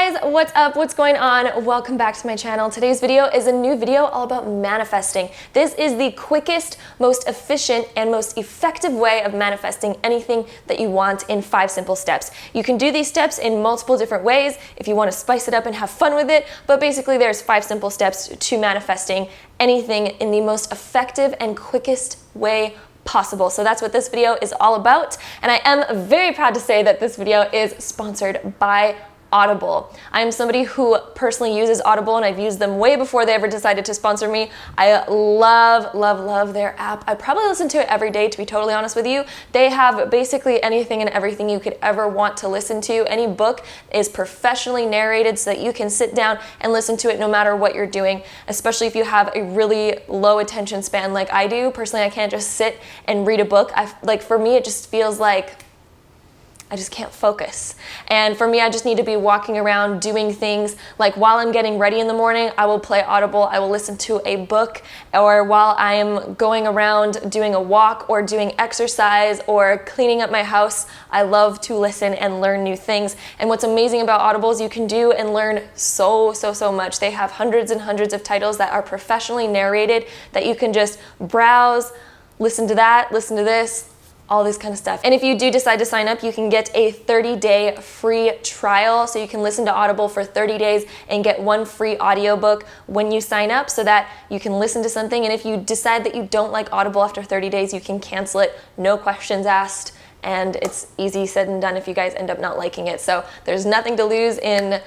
guys, what's up? What's going on? Welcome back to my channel. Today's video is a new video all about manifesting. This is the quickest, most efficient, and most effective way of manifesting anything that you want in 5 simple steps. You can do these steps in multiple different ways if you want to spice it up and have fun with it, but basically there's 5 simple steps to manifesting anything in the most effective and quickest way possible. So that's what this video is all about, and I am very proud to say that this video is sponsored by Audible. I am somebody who personally uses Audible, and I've used them way before they ever decided to sponsor me. I love their app. I probably listen to it every day, to be totally honest with you. They have basically anything and everything you could ever want to listen to. Any book is professionally narrated so that you can sit down and listen to it no matter what you're doing, especially if you have a really low attention span like I do. Personally, I can't just sit and read a book. For me, it just feels like I just can't focus. And for me, I just need to be walking around doing things. Like while I'm getting ready in the morning, I will play Audible, I will listen to a book, or while I am going around doing a walk or doing exercise or cleaning up my house, I love to listen and learn new things. And what's amazing about Audible is you can do and learn so much. They have hundreds and hundreds of titles that are professionally narrated that you can just browse, listen to that, listen to this, all this kind of stuff. And if you do decide to sign up, you can get a 30-day free trial. So you can listen to Audible for 30 days and get 1 free audiobook when you sign up so that you can listen to something. And if you decide that you don't like Audible after 30 days, you can cancel it, no questions asked. And it's easy said and done if you guys end up not liking it. So there's nothing to lose in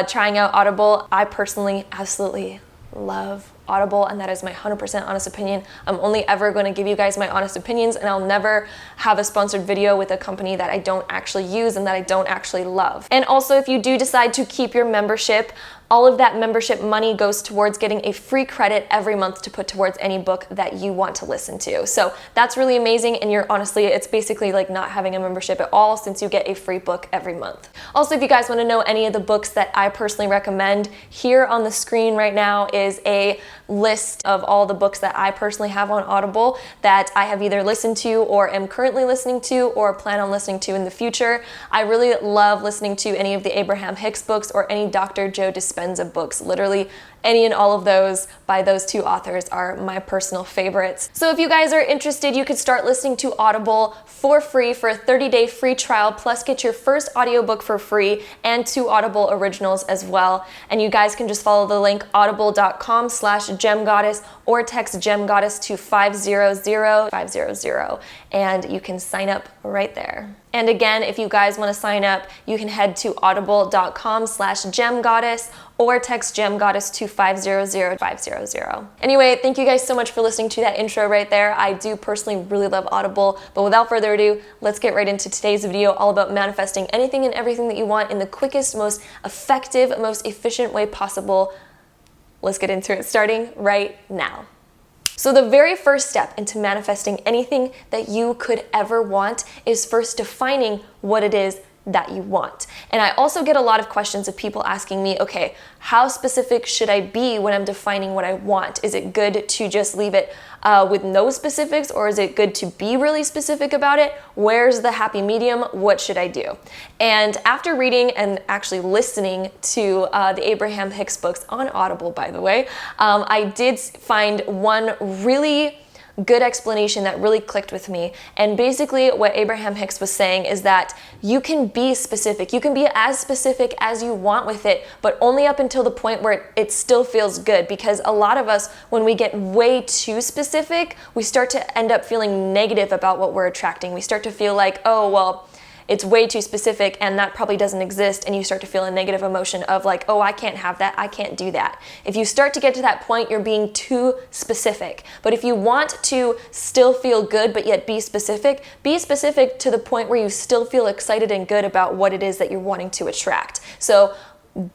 trying out Audible. I personally absolutely love Audible, and that is my 100% honest opinion. I'm only ever going to give you guys my honest opinions, and I'll never have a sponsored video with a company that I don't actually use and that I don't actually love. And also, if you do decide to keep your membership, all of that membership money goes towards getting a free credit every month to put towards any book that you want to listen to. So that's really amazing, and it's basically like not having a membership at all since you get a free book every month. Also, if you guys want to know any of the books that I personally recommend, here on the screen right now is a list of all the books that I personally have on Audible that I have either listened to or am currently listening to or plan on listening to in the future. I really love listening to any of the Abraham Hicks books or any Dr. Joe Dispenza books. Literally any and all of those by those 2 authors are my personal favorites. So if you guys are interested, you could start listening to Audible for free for a 30-day free trial, plus get your first audiobook for free and 2 Audible originals as well. And you guys can just follow the link audible.com/gemgoddess or text gemgoddess to 500 and you can sign up right there. And again, if you guys want to sign up, you can head to audible.com/gemgoddess or text gemgoddess to 500. Anyway, thank you guys so much for listening to that intro right there. I do personally really love Audible, but without further ado, let's get right into today's video all about manifesting anything and everything that you want in the quickest, most effective, most efficient way possible. Let's get into it, starting right now. So the very first step into manifesting anything that you could ever want is first defining what it is that you want. And I also get a lot of questions of people asking me, okay, how specific should I be when I'm defining what I want? Is it good to just leave it with no specifics, or is it good to be really specific about it? Where's the happy medium? What should I do? And after reading and actually listening to the Abraham Hicks books on Audible, by the way, I did find one really good explanation that really clicked with me. And basically what Abraham Hicks was saying is that you can be specific. You can be as specific as you want with it, but only up until the point where it still feels good. Because a lot of us, when we get way too specific, we start to end up feeling negative about what we're attracting. We start to feel like, oh, well, it's way too specific and that probably doesn't exist, and you start to feel a negative emotion of like, oh, I can't have that, I can't do that. If you start to get to that point, you're being too specific. But if you want to still feel good but yet be specific to the point where you still feel excited and good about what it is that you're wanting to attract. So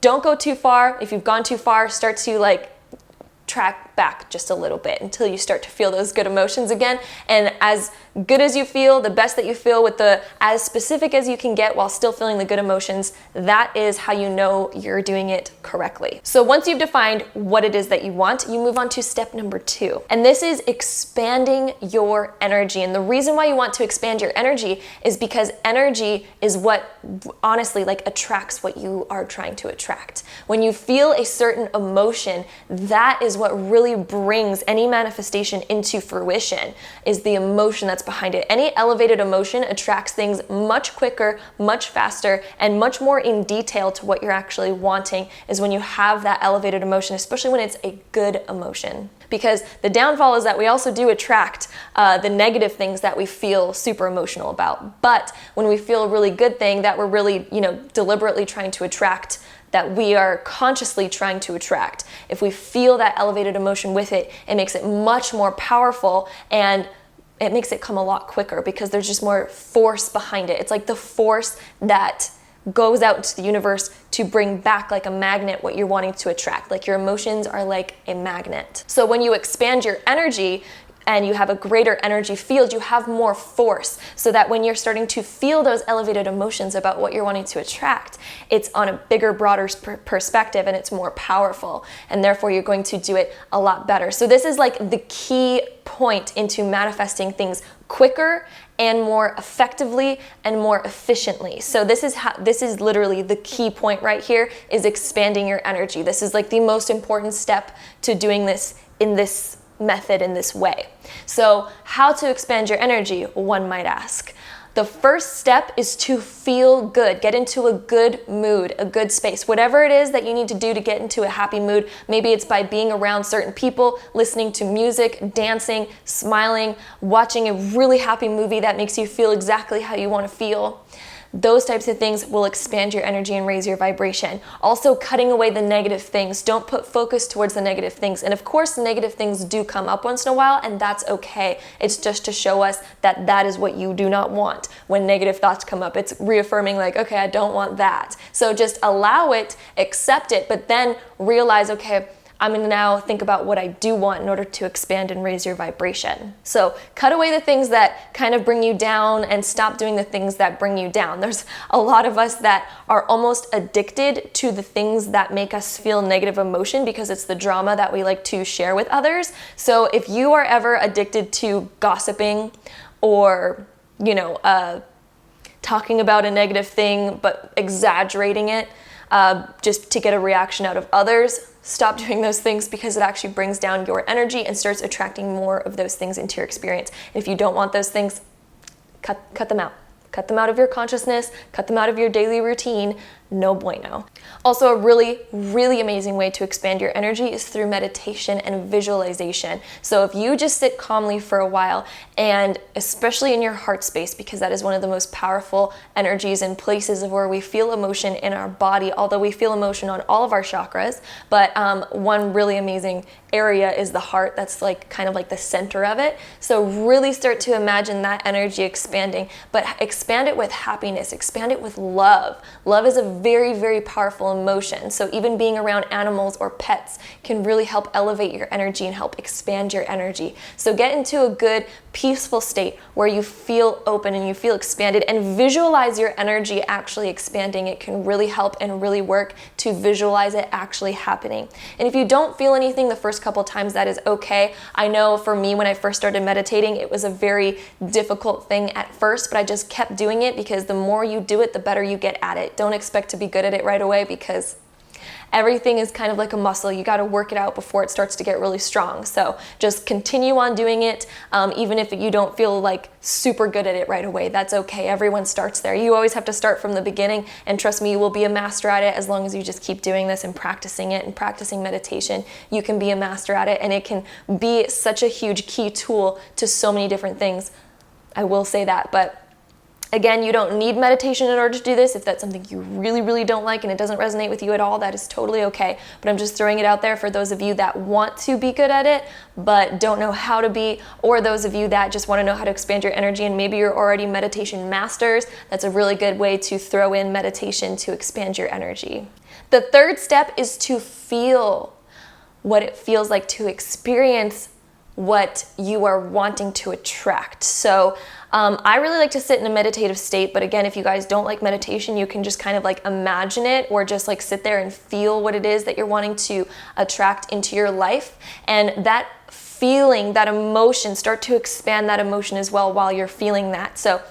don't go too far. If you've gone too far, start to like track back just a little bit until you start to feel those good emotions again. And as good as you feel, the best that you feel, with the as specific as you can get while still feeling the good emotions, that is how you know you're doing it correctly. So once you've defined what it is that you want, you move on to step number 2. And this is expanding your energy. And the reason why you want to expand your energy is because energy is what honestly like attracts what you are trying to attract. When you feel a certain emotion, that is what really brings any manifestation into fruition, is the emotion that's behind it. Any elevated emotion attracts things much quicker, much faster, and much more in detail to what you're actually wanting, is when you have that elevated emotion, especially when it's a good emotion. Because the downfall is that we also do attract the negative things that we feel super emotional about. But when we feel a really good thing that we're really, deliberately trying to attract, that we are consciously trying to attract, if we feel that elevated emotion with it, it makes it much more powerful, and it makes it come a lot quicker because there's just more force behind it. It's like the force that goes out into the universe to bring back, like a magnet, what you're wanting to attract. Like your emotions are like a magnet. So when you expand your energy and you have a greater energy field, you have more force, so that when you're starting to feel those elevated emotions about what you're wanting to attract, it's on a bigger, broader perspective, and it's more powerful, and therefore you're going to do it a lot better. So this is like the key point into manifesting things quicker and more effectively and more efficiently. So this is literally the key point right here, is expanding your energy. This is like the most important step to doing this in this method, in this way. So how to expand your energy, one might ask. The first step is to feel good. Get into a good mood, a good space. Whatever it is that you need to do to get into a happy mood, maybe it's by being around certain people, listening to music, dancing, smiling, watching a really happy movie that makes you feel exactly how you want to feel. Those types of things will expand your energy and raise your vibration. Also, cutting away the negative things. Don't put focus towards the negative things. And of course, negative things do come up once in a while, and that's okay. It's just to show us that that is what you do not want. When negative thoughts come up, it's reaffirming like, okay, I don't want that. So just allow it, accept it, but then realize, okay, I'm going to now think about what I do want in order to expand and raise your vibration. So cut away the things that kind of bring you down and stop doing the things that bring you down. There's a lot of us that are almost addicted to the things that make us feel negative emotion because it's the drama that we like to share with others. So if you are ever addicted to gossiping or, talking about a negative thing but exaggerating it just to get a reaction out of others, stop doing those things, because it actually brings down your energy and starts attracting more of those things into your experience. And if you don't want those things, cut them out. Cut them out of your consciousness, cut them out of your daily routine. No bueno. Also, a really, really amazing way to expand your energy is through meditation and visualization. So if you just sit calmly for a while, and especially in your heart space, because that is one of the most powerful energies and places of where we feel emotion in our body, although we feel emotion on all of our chakras, but one really amazing area is the heart. That's like kind of like the center of it. So really start to imagine that energy expanding, but expand it with happiness, expand it with love. Love is a very, very powerful emotion. So even being around animals or pets can really help elevate your energy and help expand your energy. So get into a good, peaceful state where you feel open and you feel expanded, and visualize your energy actually expanding. It can really help and really work to visualize it actually happening. And if you don't feel anything the first couple times, that is okay. I know for me, when I first started meditating, it was a very difficult thing at first, but I just kept doing it, because the more you do it, the better you get at it. Don't expect to be good at it right away, because everything is kind of like a muscle. You got to work it out before it starts to get really strong. So just continue on doing it, even if you don't feel like super good at it right away. That's okay. Everyone starts there. You always have to start from the beginning, and trust me, you will be a master at it as long as you just keep doing this and practicing it and practicing meditation. You can be a master at it, and it can be such a huge key tool to so many different things. I will say that, but again, you don't need meditation in order to do this. If that's something you really, really don't like and it doesn't resonate with you at all, that is totally okay. But I'm just throwing it out there for those of you that want to be good at it but don't know how to be, or those of you that just want to know how to expand your energy and maybe you're already meditation masters. That's a really good way to throw in meditation to expand your energy. The third step is to feel. what it feels like to experience what you are wanting to attract. So I really like to sit in a meditative state, but again, if you guys don't like meditation, you can just kind of like imagine it, or just like sit there and feel what it is that you're wanting to attract into your life. And that feeling, that emotion, start to expand that emotion as well while you're feeling that. So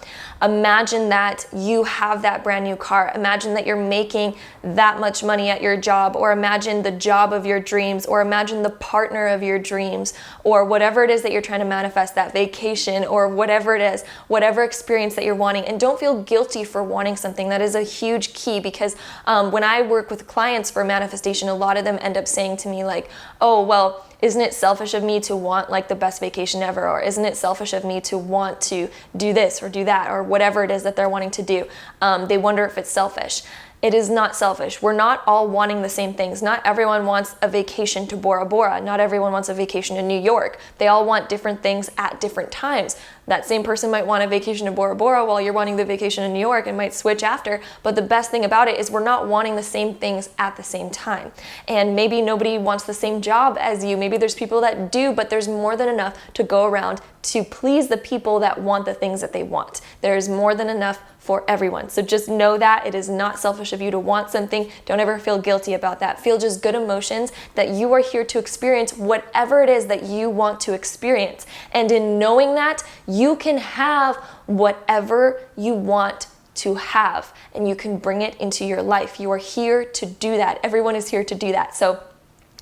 imagine that you have that brand new car. Imagine that you're making that much money at your job, or imagine the job of your dreams, or imagine the partner of your dreams, or whatever it is that you're trying to manifest, that vacation, or whatever it is, whatever experience that you're wanting. And don't feel guilty for wanting something. That is a huge key, because when I work with clients for manifestation, a lot of them end up saying to me like, oh, well, isn't it selfish of me to want like the best vacation ever? Or isn't it selfish of me to want to do this or do that, or whatever it is that they're wanting to do? They wonder if it's selfish. It is not selfish. We're not all wanting the same things. Not everyone wants a vacation to Bora Bora. Not everyone wants a vacation to New York. They all want different things at different times. That same person might want a vacation to Bora Bora while you're wanting the vacation in New York, and might switch after. But the best thing about it is we're not wanting the same things at the same time. And maybe nobody wants the same job as you. Maybe there's people that do, but there's more than enough to go around to please the people that want the things that they want. There is more than enough for everyone. So just know that it is not selfish of you to want something. Don't ever feel guilty about that. Feel just good emotions that you are here to experience whatever it is that you want to experience. And in knowing that, you can have whatever you want to have, and you can bring it into your life. You are here to do that. Everyone is here to do that. So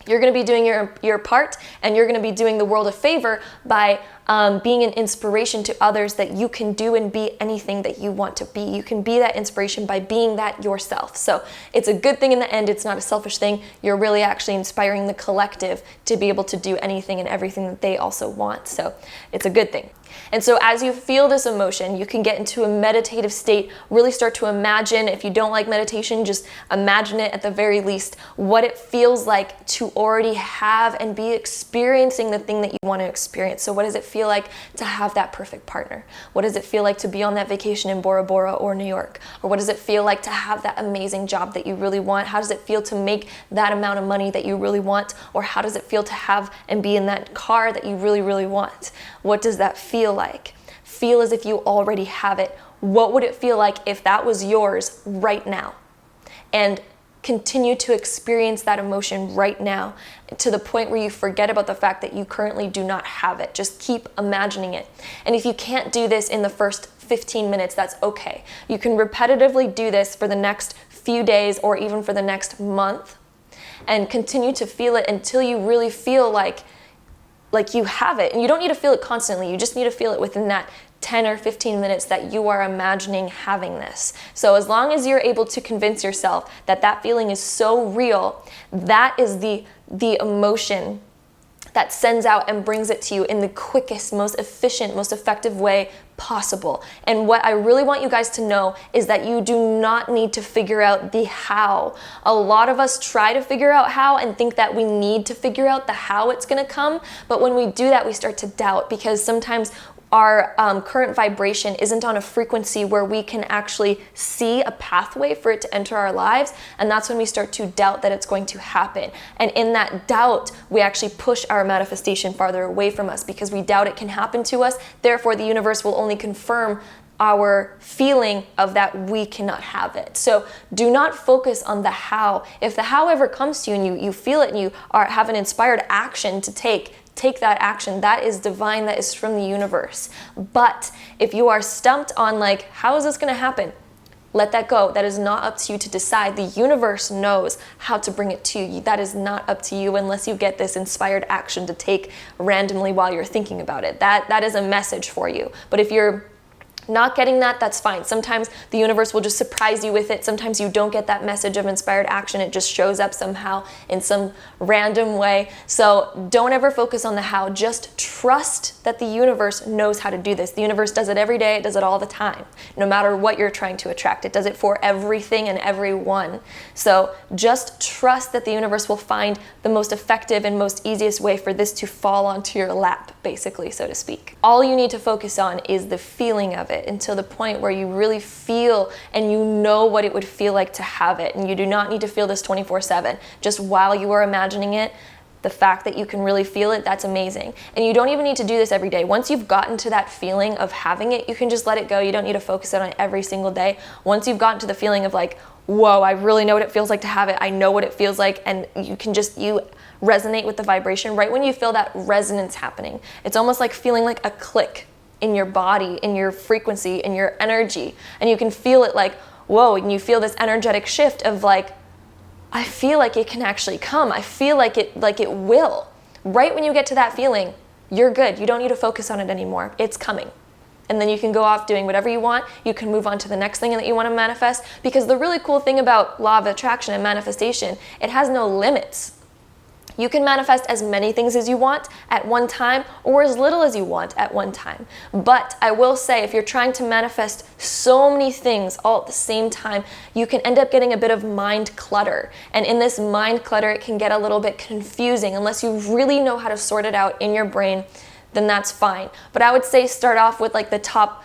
you're going to be doing your part, and you're going to be doing the world a favor by being an inspiration to others that you can do and be anything that you want to be. You can be that inspiration by being that yourself. So it's a good thing in the end. It's not a selfish thing. You're really actually inspiring the collective to be able to do anything and everything that they also want. So it's a good thing. And so as you feel this emotion, you can get into a meditative state, really start to imagine. If you don't like meditation, just imagine it at the very least, what it feels like to already have and be experiencing the thing that you want to experience. So what does it feel like to have that perfect partner? What does it feel like to be on that vacation in Bora Bora or New York? Or what does it feel like to have that amazing job that you really want? How does it feel to make that amount of money that you really want? Or how does it feel to have and be in that car that you really, really want? What does that feel like? Feel as if you already have it. What would it feel like if that was yours right now? And continue to experience that emotion right now to the point where you forget about the fact that you currently do not have it. Just keep imagining it. And if you can't do this in the first 15 minutes, that's okay. You can repetitively do this for the next few days or even for the next month, and continue to feel it until you really feel like you have it. And you don't need to feel it constantly. You just need to feel it within that 10 or 15 minutes that you are imagining having this. So as long as you're able to convince yourself that that feeling is so real, that is the emotion that sends out and brings it to you in the quickest, most efficient, most effective way possible. And what I really want you guys to know is that you do not need to figure out the how. A lot of us try to figure out how and think that we need to figure out the how it's gonna come, but when we do that, we start to doubt, because sometimes our current vibration isn't on a frequency where we can actually see a pathway for it to enter our lives, and that's when we start to doubt that it's going to happen. And in that doubt, we actually push our manifestation farther away from us, because we doubt it can happen to us. Therefore, the universe will only confirm our feeling of that we cannot have it. So do not focus on the how. If the how ever comes to you and you feel it and you have an inspired action to take that action. That is divine, that is from the universe. But if you are stumped on like, how is this gonna happen? Let that go. That is not up to you to decide. The universe knows how to bring it to you. That is not up to you unless you get this inspired action to take randomly while you're thinking about it. That is a message for you. But if you're not getting that, that's fine. Sometimes the universe will just surprise you with it. Sometimes you don't get that message of inspired action. It just shows up somehow in some random way. So don't ever focus on the how. Just trust that the universe knows how to do this. The universe does it every day. It does it all the time. No matter what you're trying to attract, it does it for everything and everyone. So just trust that the universe will find the most effective and most easiest way for this to fall onto your lap, basically, so to speak. All you need to focus on is the feeling of it, until the point where you really feel and you know what it would feel like to have it. And you do not need to feel this 24/7. Just while you are imagining it, the fact that you can really feel it, that's amazing. And you don't even need to do this every day. Once you've gotten to that feeling of having it, you can just let it go. You don't need to focus on it every single day. Once you've gotten to the feeling of like, whoa, I really know what it feels like to have it. I know what it feels like. And you resonate with the vibration right when you feel that resonance happening. It's almost like feeling like a click in your body, in your frequency, in your energy. And you can feel it like, whoa, and you feel this energetic shift of like, I feel like it can actually come. I feel like it will. Right when you get to that feeling, you're good. You don't need to focus on it anymore. It's coming. And then you can go off doing whatever you want. You can move on to the next thing that you want to manifest. Because the really cool thing about law of attraction and manifestation, it has no limits. You can manifest as many things as you want at one time or as little as you want at one time. But I will say, if you're trying to manifest so many things all at the same time, you can end up getting a bit of mind clutter. And in this mind clutter, it can get a little bit confusing. Unless you really know how to sort it out in your brain, then that's fine. But I would say start off with like the top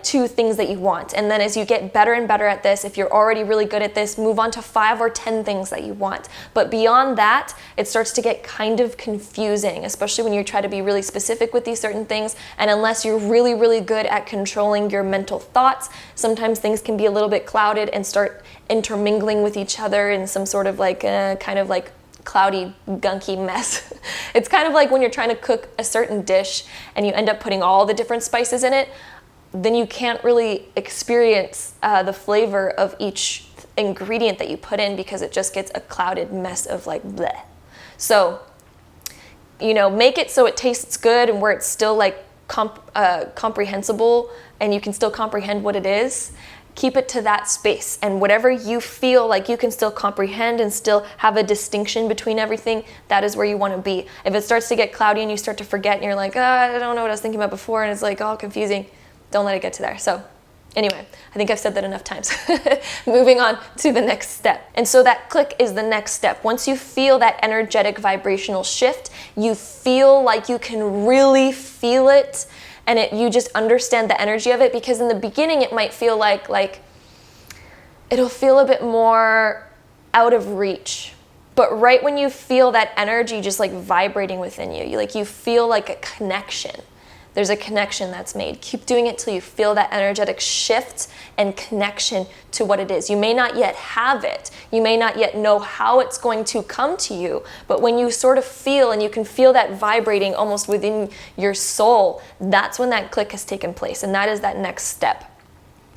2 things that you want. And then as you get better and better at this, if you're already really good at this, move on to 5 or 10 things that you want. But beyond that, it starts to get kind of confusing, especially when you try to be really specific with these certain things. And unless you're really, really good at controlling your mental thoughts, sometimes things can be a little bit clouded and start intermingling with each other in some sort of cloudy, gunky mess. It's kind of like when you're trying to cook a certain dish and you end up putting all the different spices in it, then you can't really experience the flavor of each ingredient that you put in because it just gets a clouded mess of like bleh. So, make it so it tastes good and where it's still like comprehensible and you can still comprehend what it is. Keep it to that space, and whatever you feel like you can still comprehend and still have a distinction between everything, that is where you want to be. If it starts to get cloudy and you start to forget and you're like, I don't know what I was thinking about before, and it's like all confusing, don't let it get to there. So anyway, I think I've said that enough times. Moving on to the next step. And so that click is the next step. Once you feel that energetic vibrational shift, you feel like you can really feel it, and you just understand the energy of it, because in the beginning it might feel like it'll feel a bit more out of reach. But right when you feel that energy just like vibrating within you, you feel like a connection. There's a connection that's made. Keep doing it till you feel that energetic shift and connection to what it is. You may not yet have it. You may not yet know how it's going to come to you. But when you sort of feel, and you can feel that vibrating almost within your soul, that's when that click has taken place. And that is that next step.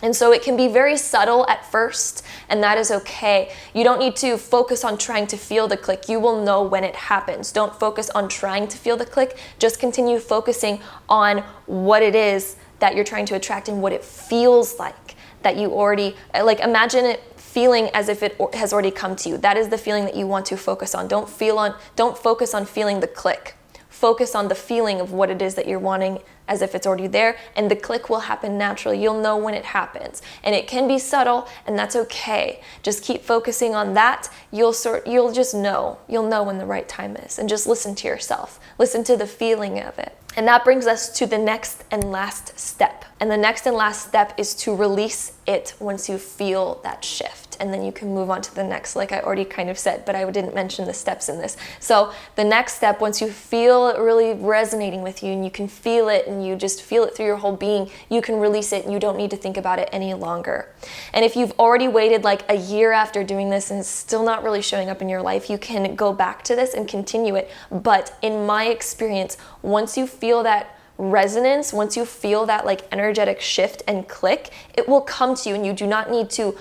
And so it can be very subtle at first, and that is okay. You don't need to focus on trying to feel the click. You will know when it happens. Don't focus on trying to feel the click. Just continue focusing on what it is that you're trying to attract and what it feels like that you already, imagine it feeling as if it has already come to you. That is the feeling that you want to focus on. Don't focus on feeling the click. Focus on the feeling of what it is that you're wanting as if it's already there, and the click will happen naturally. You'll know when it happens, and it can be subtle, and that's okay. Just keep focusing on that. You'll just know. You'll know when the right time is, and just listen to yourself. Listen to the feeling of it. And that brings us to the next and last step. And the next and last step is to release it once you feel that shift. And then you can move on to the next, like I already kind of said, but I didn't mention the steps in this. So the next step, once you feel it really resonating with you and you can feel it and you just feel it through your whole being, you can release it and you don't need to think about it any longer. And if you've already waited like a year after doing this and it's still not really showing up in your life, you can go back to this and continue it. But in my experience, once you feel that resonance, once you feel that like energetic shift and click, it will come to you, and you do not need to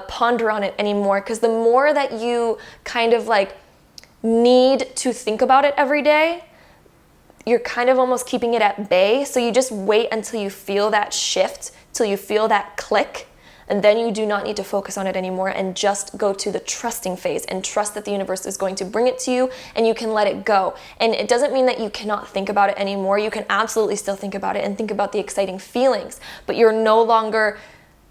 ponder on it anymore, because the more that you kind of like need to think about it every day, you're kind of almost keeping it at bay. So you just wait until you feel that shift, till you feel that click, and then you do not need to focus on it anymore, and just go to the trusting phase and trust that the universe is going to bring it to you, and you can let it go. And it doesn't mean that you cannot think about it anymore. You can absolutely still think about it and think about the exciting feelings, but you're no longer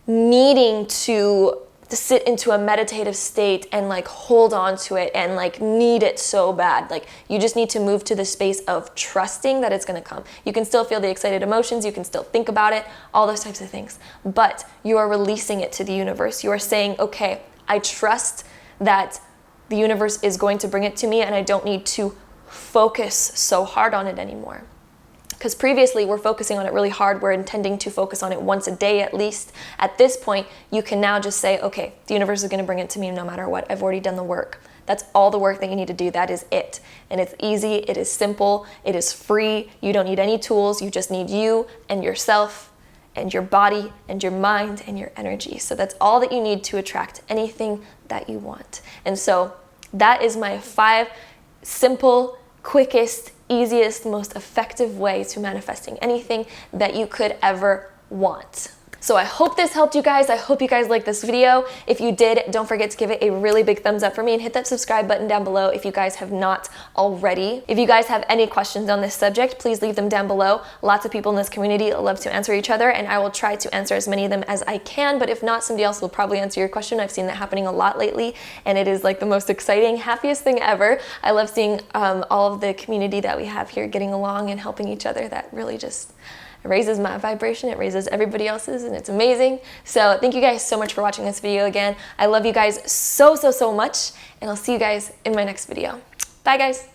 needing to sit into a meditative state and like hold on to it and like need it so bad. Like, you just need to move to the space of trusting that it's going to come. You can still feel the excited emotions, you can still think about it, all those types of things, but you are releasing it to the universe. You are saying, okay, I trust that the universe is going to bring it to me, and I don't need to focus so hard on it anymore. Because previously we're focusing on it really hard, we're intending to focus on it once a day at least. At this point, you can now just say, okay, the universe is going to bring it to me no matter what. I've already done the work. That's all the work that you need to do. That is it. And it's easy, it is simple, it is free. You don't need any tools. You just need you and yourself and your body and your mind and your energy. So that's all that you need to attract anything that you want. And so that is my 5 simple, quickest, easiest, most effective way to manifesting anything that you could ever want. So I hope this helped you guys. I hope you guys liked this video. If you did, don't forget to give it a really big thumbs up for me and hit that subscribe button down below if you guys have not already. If you guys have any questions on this subject, please leave them down below. Lots of people in this community love to answer each other, and I will try to answer as many of them as I can, but if not, somebody else will probably answer your question. I've seen that happening a lot lately, and it is like the most exciting, happiest thing ever. I love seeing all of the community that we have here getting along and helping each other. That really just it raises my vibration, it raises everybody else's, and it's amazing. So thank you guys so much for watching this video again. I love you guys so, so, so much, and I'll see you guys in my next video. Bye, guys.